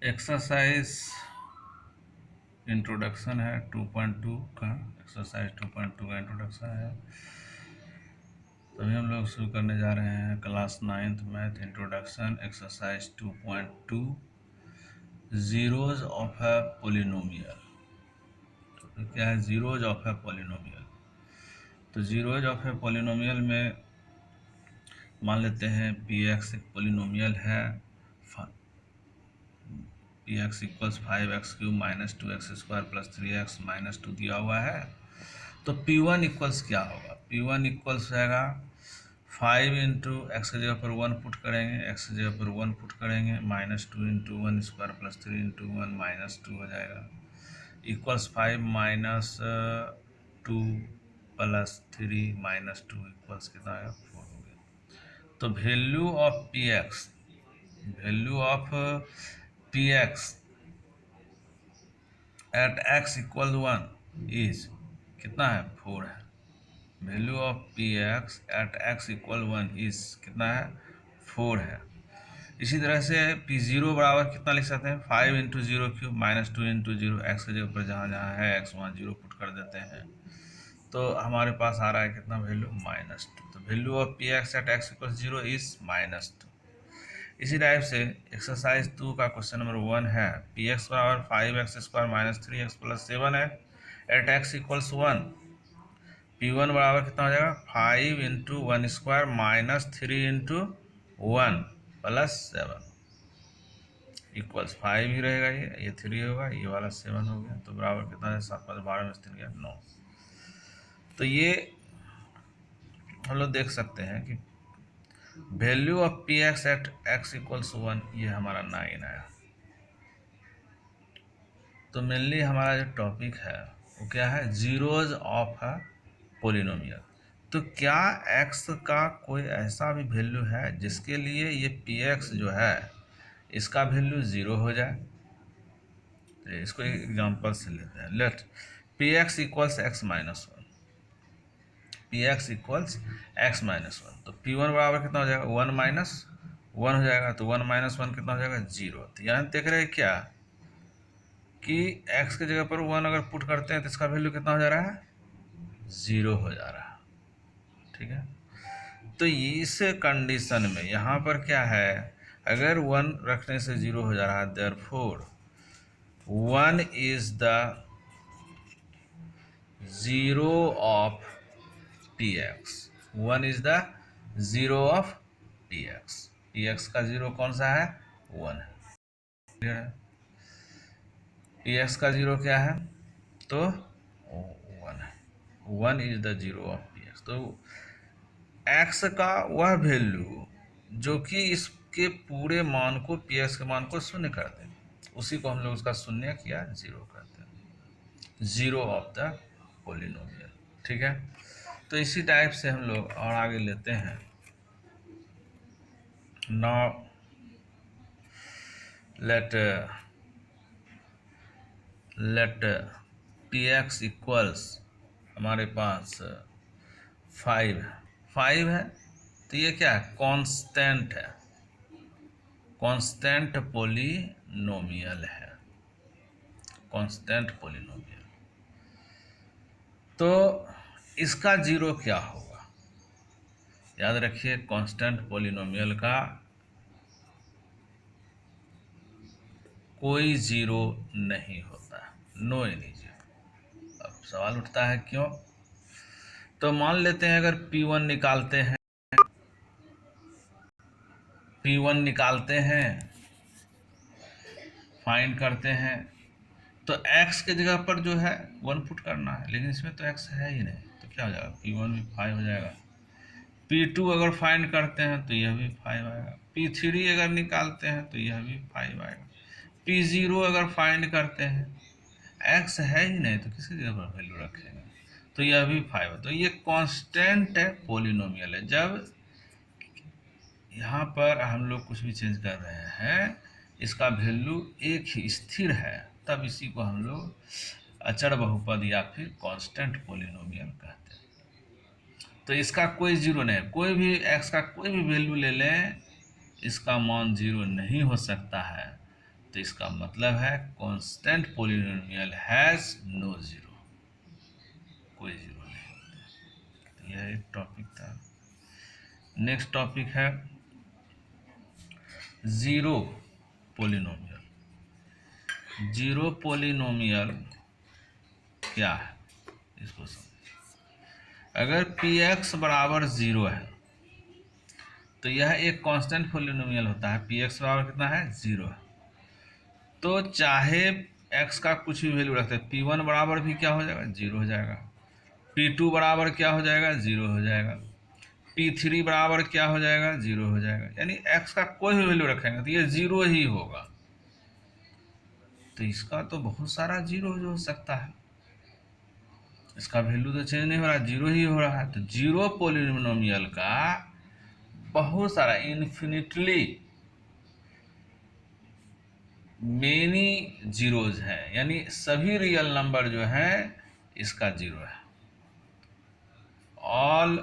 Exercise introduction है 2.2 का। Exercise 2.2 का इंट्रोडक्शन है। तभी हम लोग शुरू करने जा रहे हैं class 9th math introduction exercise 2.2 zeros of A polynomial. तो क्या है जीरोज ऑफ ए पोलिनोमियल? तो जीरोज ऑफ ए पोलिनोमियल में मान लेते हैं पी एक्स एक पोलिनोमियल है, P X equals 5x³ minus 2x² plus 3x minus 2 दिया हुआ है। तो P1 इक्वल्स क्या होगा? P1 इक्वल्स रहेगा 5 इंटू एक्स की जगह पर 1 पुट करेंगे, एक्स की जगह पर 1 पुट करेंगे, minus 2 into 1² plus 3 into 1 minus 2 हो जाएगा, equals 5 minus 2 plus 3 minus 2 equals कितना आएगा? 4 हो गया। तो value of P X, value of P X at X equal 1 is कितना है? 4 है। Value of P X at X equal 1 is कितना है? 4 है। इसी तरह से पी जीरो बराबर कितना लिख सकते हैं? 5 into zero cube minus 2 into zero, x के जगह पर जहाँ जहाँ है एक्स वहाँ जीरो पुट कर देते हैं, तो हमारे पास आ रहा है कितना वैल्यू? -2। तो value of P X at X equal 0 is -2। इसी टाइप से एक्सरसाइज 2 का क्वेश्चन नंबर 1 है पी एक्स बराबर 5x² माइनस 3x प्लस 7 है एट एक्स इक्वल्स 1। P1 बराबर कितना हो जाएगा? 5 into 1² minus 3 into 1 plus 7 equals 5 ही रहेगा, ये 3 होगा, ये वाला 7 हो गया, तो बराबर कितना है? 7 + 12 में 3 गया 9। तो ये हम लोग देख सकते हैं कि value of P X at X equals 1 ये हमारा 9 आया। तो मेनली हमारा जो टॉपिक है वो क्या है? Zeros of a polynomial. तो क्या x का कोई ऐसा भी वैल्यू है जिसके लिए ये पी एक्स जो है इसका वैल्यू 0 हो जाए? तो इसको एक एग्जांपल से लेते हैं। Let P X equals x minus 1, P X equals x minus 1। तो P1 बराबर कितना हो जाएगा? 1 माइनस 1 हो जाएगा। तो 1 माइनस 1 कितना हो जाएगा? 0। तो यहाँ देख रहे हैं क्या कि x की जगह पर 1 अगर पुट करते हैं तो इसका वैल्यू कितना हो जा रहा है? 0 हो जा रहा है। ठीक है। तो इस कंडीशन में यहाँ पर क्या है? अगर 1 रखने से 0 हो जा रहा है, therefore 1 is the zero of P x. 1 is the zero of P x. P x का जीरो कौन सा है? 1 है। पी एक्स का जीरो क्या है? तो 1 है। 1 is the zero of P x. तो एक्स का वह वैल्यू जो कि इसके पूरे मान को, पी एक्स के मान को शून्य कर दे, उसी को हम लोग उसका शून्य किया 0 करते हैं, जीरो ऑफ द पोलिनोमियल। ठीक है। तो इसी टाइप से हम लोग और आगे लेते हैं। Now let P X equals हमारे पास 5 है। तो ये क्या है? कांस्टेंट है, कांस्टेंट पोलिनोमियल है, कांस्टेंट पोलिनोमियल। तो इसका जीरो क्या होगा? याद रखिए कांस्टेंट पोलिनोमियल का कोई जीरो नहीं होता, नो एनी जीरो। अब सवाल उठता है क्यों? तो मान लेते हैं अगर P1 निकालते हैं, P1 निकालते हैं, फाइंड करते हैं, तो x के जगह पर जो है 1 पुट करना है, लेकिन इसमें तो x है ही नहीं, तो क्या हो जाएगा? P1 भी 5 हो जाएगा। P2 अगर फाइंड करते हैं तो यह भी 5 आएगा। P3 अगर निकालते हैं तो यह भी 5 आएगा। P0 अगर फाइंड करते हैं, x है ही नहीं तो किसी जगह पर वैल्यू रखेंगे, तो यह भी 5 है। तो ये कांस्टेंट है, पोलिनोमियल है। जब यहाँ पर हम लोग कुछ भी चेंज कर रहे हैं, इसका वैल्यू एक ही स्थिर है, तब इसी को हम लोग अचर बहुपद या फिर कांस्टेंट पोलिनोमियल कहते हैं। तो इसका कोई जीरो नहीं, कोई भी x का कोई भी वैल्यू ले लें, इसका मान जीरो नहीं हो सकता है। तो इसका मतलब है constant polynomial has no zero, कोई जीरो नहीं। तो यह एक टॉपिक था। नेक्स्ट टॉपिक है जीरो पॉलिनोमियल। जीरो पॉलिनोमियल क्या है इसको समझिए। अगर पी एक्स बराबर जीरो है तो यह एक कांस्टेंट पॉलिनोमियल होता है। पी एक्स बराबर कितना है, जीरो है। तो चाहे एक्स का कुछ भी वैल्यू रखते हैं, पी वन बराबर भी क्या हो जाएगा, जीरो हो जाएगा। पी टू बराबर क्या हो जाएगा, जीरो हो जाएगा। पी थ्री बराबर क्या हो जाएगा, जीरो हो जाएगा। यानी एक्स का कोई भी वैल्यू रखेंगे तो ये जीरो ही होगा। तो इसका तो बहुत सारा जीरो हो सकता है, इसका वैल्यू तो चेंज नहीं हो रहा, जीरो ही हो रहा है। तो जीरो पॉलिनोमियल का बहुत सारा, इन्फिनिटली मेनी जीरोज हैं, यानी सभी रियल नंबर जो है इसका जीरो है। All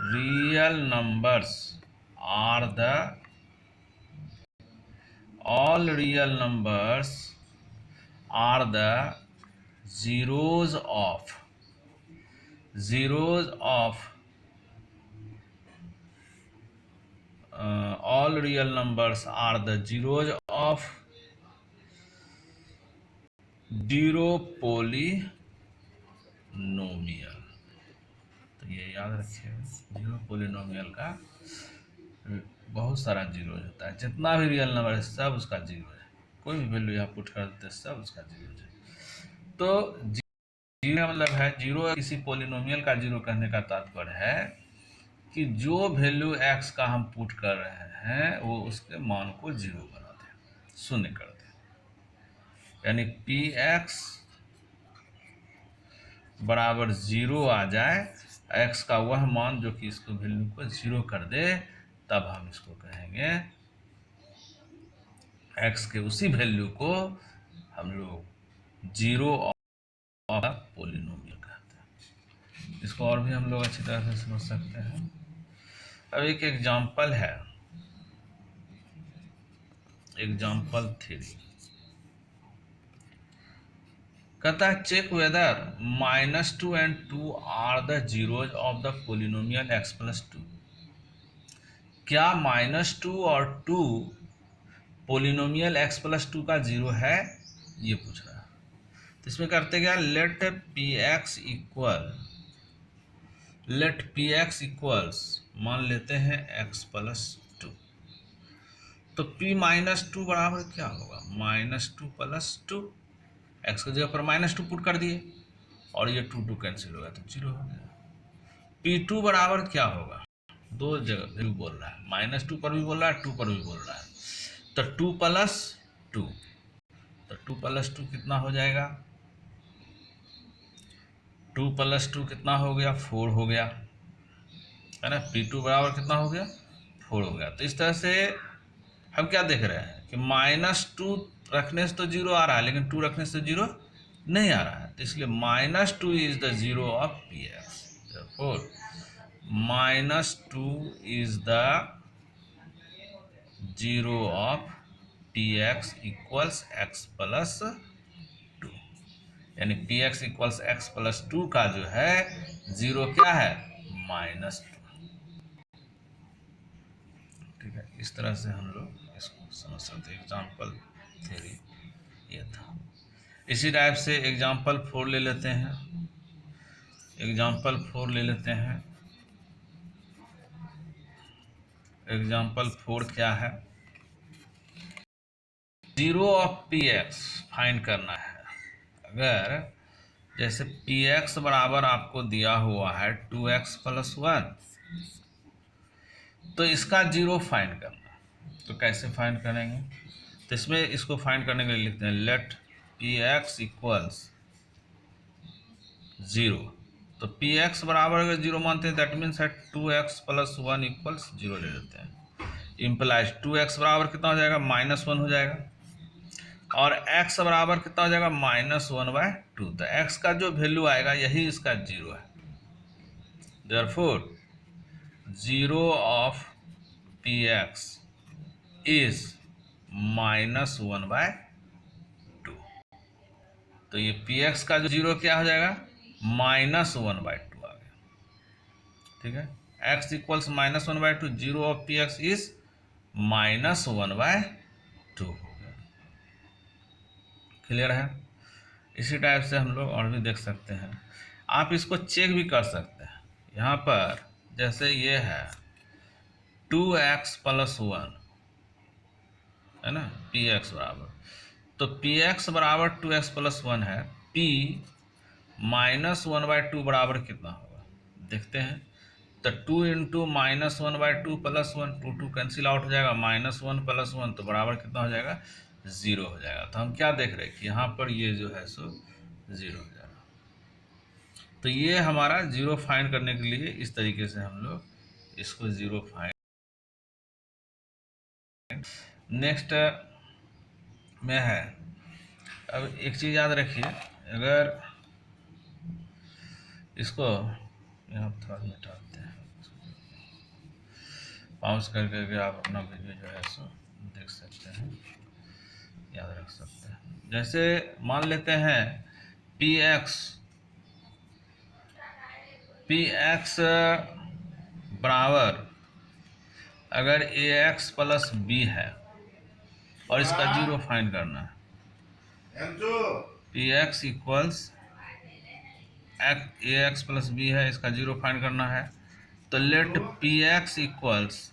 real numbers are the all real numbers are the zeros of all real numbers are the zeros of zero polynomial। तो ये याद रखिएगा, जीरो पोलिनोमियल का बहुत सारा जीरो होता है। जितना भी रियल नंबर है सब उसका जीरो है। कोई भी वैल्यू यहाँ पुट कर देते सब उसका जीरो है। तो जीरो का मतलब है, जीरो किसी पोलिनोमियल का जीरो कहने का तात्पर्य है कि जो वैल्यू एक्स का हम पुट कर रहे हैं वो उसके मान को जीरो बना दे, शून्य कर दे। यानी पी एक्स बराबर जीरो आ जाए, एक्स का वह मान जो कि इसको वैल्यू को जीरो कर दे, तब हम इसको कहेंगे, एक्स के उसी वैल्यू को हम लोग जीरो ऑफ पोलिनोमियल कहते हैं। इसको और भी हम लोग अच्छी तरह से समझ सकते हैं। अब एक एग्जाम्पल है, एग्जाम्पल 3 कहता है check whether -2 and 2 are the zeros of the polynomial x + 2। क्या -2 और 2 पोलिनोमियल x + 2 का जीरो है, ये पूछ रहा है। तो इसमें करते क्या, लेट पी एक्स इक्वल्स मान लेते हैं x + 2। तो p -2 बराबर क्या होगा, -2 + 2। एक्स की जगह पर -2 पुट कर दिए और ये 2 कैंसिल हो गया तो जीरो हो गया। P2 बराबर क्या होगा, दो जगह वैल्यू बोल रहा है, -2 पर भी बोल रहा है, 2 पर भी बोल रहा है। तो 2 + 2, तो 2 + 2 कितना हो जाएगा, 2 + 2 कितना हो गया, 4 हो गया, है ना। P2 बराबर कितना हो गया, 4 हो गया। तो इस तरह से हम क्या देख रहे हैं कि -2 रखने से तो जीरो आ रहा है, लेकिन 2 रखने से जीरो नहीं आ रहा है। तो इसलिए -2 is the zero of P x. therefore -2 is the zero of P X equals x + 2। यानी पी एक्स इक्वल्स x + 2 का जो है जीरो क्या है, -2। ठीक है, इस तरह से हम लोग इसको समझ सकते हैं। एग्जाम्पल 3 ये था। इसी टाइप से एग्जाम्पल 4 ले लेते हैं। एग्जाम्पल 4 ले लेते हैं। एग्जाम्पल 4 क्या है, zero of P x find करना है। अगर जैसे पी एक्स बराबर आपको दिया हुआ है 2x + 1, तो इसका जीरो फाइंड करना है। तो कैसे फाइंड करेंगे, तो इसमें इसको फाइंड करने के लिए लिखते हैं let P X equals zero. तो पी एक्स बराबर अगर जीरो मानते हैं दैट मीन्स है 2x + 1 इक्वल्स जीरो ले लेते हैं। इम्प्लाइज 2x बराबर कितना हो जाएगा, -1 हो जाएगा, और x बराबर कितना हो जाएगा, -1/2। तो x का जो वैल्यू आएगा यही इसका जीरो है। Therefore zero of P x is -1/2। तो ये पी एक्स का जो जीरो क्या हो जाएगा, -1/2 आ गया। ठीक है, x equals -1/2, zero of P x is -1/2 हो गया। क्लियर है। इसी टाइप से हम लोग और भी देख सकते हैं। आप इसको चेक भी कर सकते हैं। यहाँ पर जैसे ये है 2x + 1 है ना, पी एक्स बराबर, तो पी एक्स बराबर 2x + 1 है। p -1/2 बराबर कितना होगा देखते हैं। तो 2 इंटू -1/2 + 1, 2 2 कैंसिल आउट हो जाएगा, -1 + 1 तो बराबर कितना हो जाएगा, 0 हो जाएगा। तो हम क्या देख रहे हैं कि यहाँ पर ये जो है सो 0 हो जाएगा। तो ये हमारा जीरो फाइंड करने के लिए इस तरीके से हम लोग इसको जीरो फाइंड। नेक्स्ट में है, अब एक चीज़ याद रखिए, अगर इसको यहाँ थोड़ा मिटाते हैं, पाउस करके आप अपना वीडियो जो है सो देख सकते हैं, याद रख सकते हैं। जैसे मान लेते हैं पी एक्स बराबर अगर ए एक्स + बी है और इसका जीरो फाइंड करना है, P X equals A X + B है, इसका जीरो फाइंड करना है। तो let P X equals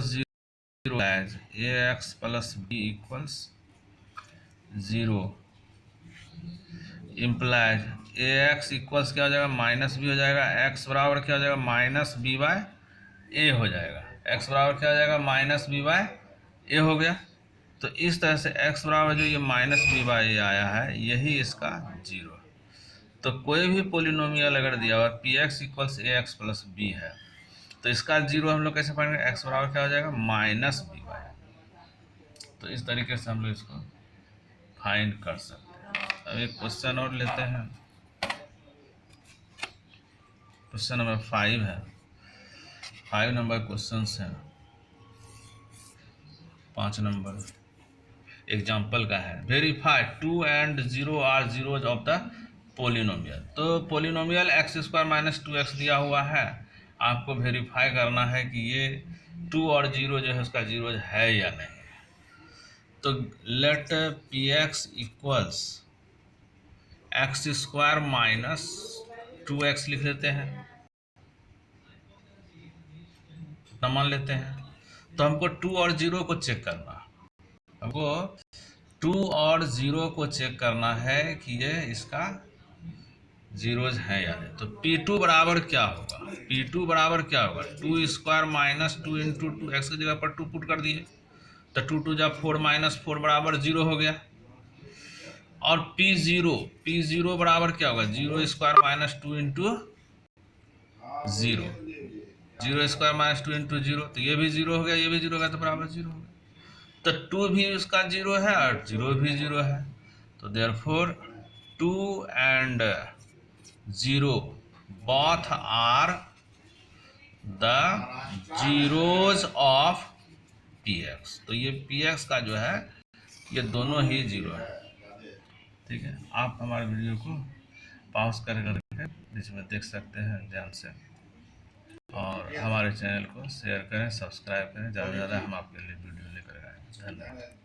zero as A X + B equals 0 implies A X equals क्या हो जाएगा, -b हो जाएगा। एक्स बराबर क्या हो जाएगा, -b/a हो जाएगा। एक्स बराबर क्या हो जाएगा, -b/a हो गया। तो इस तरह से x बराबर जो ये -b/a आया है, यही इसका जीरो है। तो कोई भी पोलिनोमियल अगर दिया हुआ P X equals A X + B है, तो इसका जीरो हम लोग कैसे फाइंड करेंगे, x बराबर क्या हो जाएगा, -b/a। तो इस तरीके से हम लोग इसको फाइंड कर सकते हैं। अब एक क्वेश्चन और लेते हैं। क्वेश्चन नंबर 5 है, 5 नंबर क्वेश्चन है, 5 नंबर एग्जाम्पल का है। Verify 2 and 0 are zeros of the polynomial. तो पोलिनोमियल x² - 2x दिया हुआ है, आपको वेरीफाई करना है कि ये 2 और 0 जो है उसका जीरोज है या नहीं। तो let P X equals x² - 2x लिख लेते हैं, इतना मान लेते हैं। तो हमको 2 और 0 को चेक करना, हमको 2 और 0 को चेक करना है कि ये इसका जीरोज है या नहीं। तो P2 बराबर क्या होगा, P2 बराबर क्या होगा, 2² - 2 इंटू 2x की जगह पर 2 पुट कर दिए, तो 2 2 जा 4 -4 बराबर 0 हो गया। और P0 बराबर क्या होगा, 0² - 2 इंटू 0, 0² - 2 इंटू 0, तो ये भी 0 हो गया, ये भी 0 हो गया, तो बराबर 0 हो गया। तो 2 भी उसका 0 है और 0 भी 0 है। तो therefore 2 and 0 both are the zeros of px। तो ये px का जो है ये दोनों ही 0 है। ठीक है, आप हमारे वीडियो को पॉज करके इसमें देख सकते हैं ध्यान से, और हमारे चैनल को शेयर करें, सब्सक्राइब करें, ज़्यादा से ज़्यादा हम आपके लिए वीडियो लेकर आए। धन्यवाद।